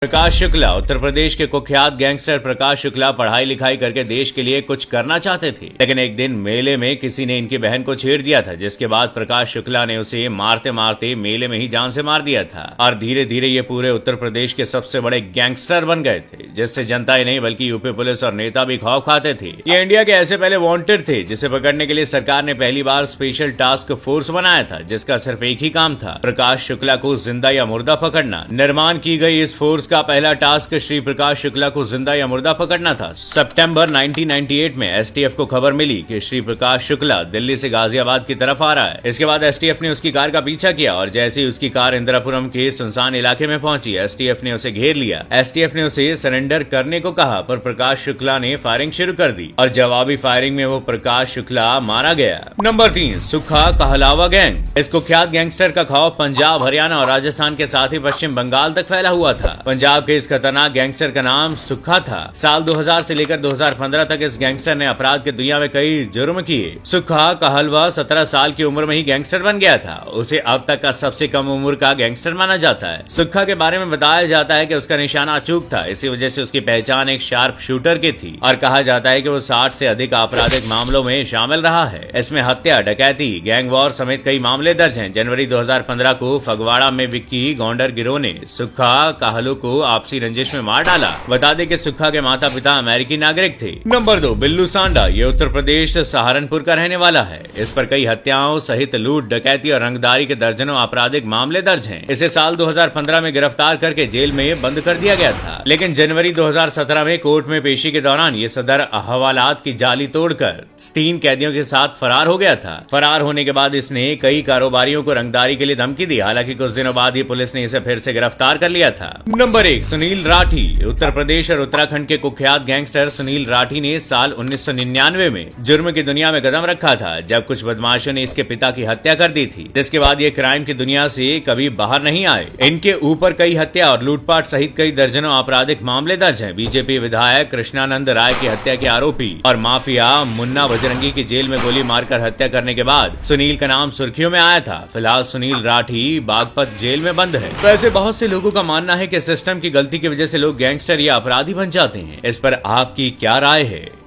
प्रकाश शुक्ला। उत्तर प्रदेश के कुख्यात गैंगस्टर प्रकाश शुक्ला पढ़ाई लिखाई करके देश के लिए कुछ करना चाहते थे, लेकिन एक दिन मेले में किसी ने इनकी बहन को छेड़ दिया था, जिसके बाद प्रकाश शुक्ला ने उसे मारते मारते मेले में ही जान से मार दिया था और धीरे धीरे ये पूरे उत्तर प्रदेश के सबसे बड़े गैंगस्टर बन गए थे, जिससे जनता ही नहीं बल्कि यूपी पुलिस और नेता भी खौफ खाते थे। ये इंडिया के ऐसे पहले वांटेड थे जिसे पकड़ने के लिए सरकार ने पहली बार स्पेशल टास्क फोर्स बनाया था, जिसका सिर्फ एक ही काम था, प्रकाश शुक्ला को जिंदा या मुर्दा पकड़ना। निर्माण की गई इस फोर्स का पहला टास्क श्री प्रकाश शुक्ला को जिंदा या मुर्दा पकड़ना था। सितंबर 1998 में एसटीएफ को खबर मिली कि श्री प्रकाश शुक्ला दिल्ली से गाजियाबाद की तरफ आ रहा है। इसके बाद एसटीएफ ने उसकी कार का पीछा किया और जैसे ही उसकी कार इंदिरापुरम के सुनसान इलाके में पहुंची, एसटीएफ ने उसे घेर लिया। एसटीएफ ने उसे सरेंडर करने को कहा, पर प्रकाश शुक्ला ने फायरिंग शुरू कर दी और जवाबी फायरिंग में वो प्रकाश शुक्ला मारा गया। नंबर 3, सुखा कहलावा गैंग। इस कुख्यात गैंगस्टर का खौफ पंजाब, हरियाणा और राजस्थान के साथ ही पश्चिम बंगाल तक फैला हुआ था। पंजाब के इस खतरनाक गैंगस्टर का नाम सुखा था। साल 2000 से लेकर 2015 तक इस गैंगस्टर ने अपराध की दुनिया में कई जुर्म किए। सुखा कहलवा 17 साल की उम्र में ही गैंगस्टर बन गया था। उसे अब तक का सबसे कम उम्र का गैंगस्टर माना जाता है। सुखा के बारे में बताया जाता है कि उसका निशाना अचूक था, इसी वजह से उसकी पहचान एक शार्प शूटर की थी और कहा जाता है कि वो 60 से अधिक आपराधिक मामलों में शामिल रहा है। इसमें हत्या, डकैती, गैंग वॉर समेत कई मामले दर्ज हैं। जनवरी 2015 को फगवाड़ा में विक्की गौंडर गिरोह ने सुखा कहलू को आपसी रंजिश में मार डाला। बता दें कि सुखा के माता पिता अमेरिकी नागरिक थे। नंबर 2, बिल्लू सांडा। ये उत्तर प्रदेश सहारनपुर का रहने वाला है। इस पर कई हत्याओं सहित लूट, डकैती और रंगदारी के दर्जनों आपराधिक मामले दर्ज हैं। इसे साल 2015 में गिरफ्तार करके जेल में बंद कर दिया गया था, लेकिन जनवरी 2017 में कोर्ट में पेशी के दौरान ये सदर हवालात की जाली तोड़कर 3 कैदियों के साथ फरार हो गया था। फरार होने के बाद इसने कई कारोबारियों को रंगदारी के लिए धमकी दी। हालांकि कुछ दिनों बाद ही पुलिस ने इसे फिर से गिरफ्तार कर लिया था। नंबर 1, सुनील राठी। उत्तर प्रदेश और उत्तराखंड के कुख्यात गैंगस्टर सुनील राठी ने साल 1999 में जुर्म की दुनिया में कदम रखा था, जब कुछ बदमाशों ने इसके पिता की हत्या कर दी थी, जिसके बाद ये क्राइम की दुनिया से कभी बाहर नहीं आए। इनके ऊपर कई हत्या और लूटपाट सहित कई दर्जनों आपराधिक मामले दर्ज हैं। बीजेपी विधायक कृष्णानंद राय की हत्या के आरोपी और माफिया मुन्ना बजरंगी की जेल में गोली मारकर हत्या करने के बाद सुनील का नाम सुर्खियों में आया था। फिलहाल सुनील राठी बागपत जेल में बंद है। वैसे बहुत से लोगों का मानना है कि सिस्टम की गलती की वजह से लोग गैंगस्टर या अपराधी बन जाते हैं। इस पर आपकी क्या राय है?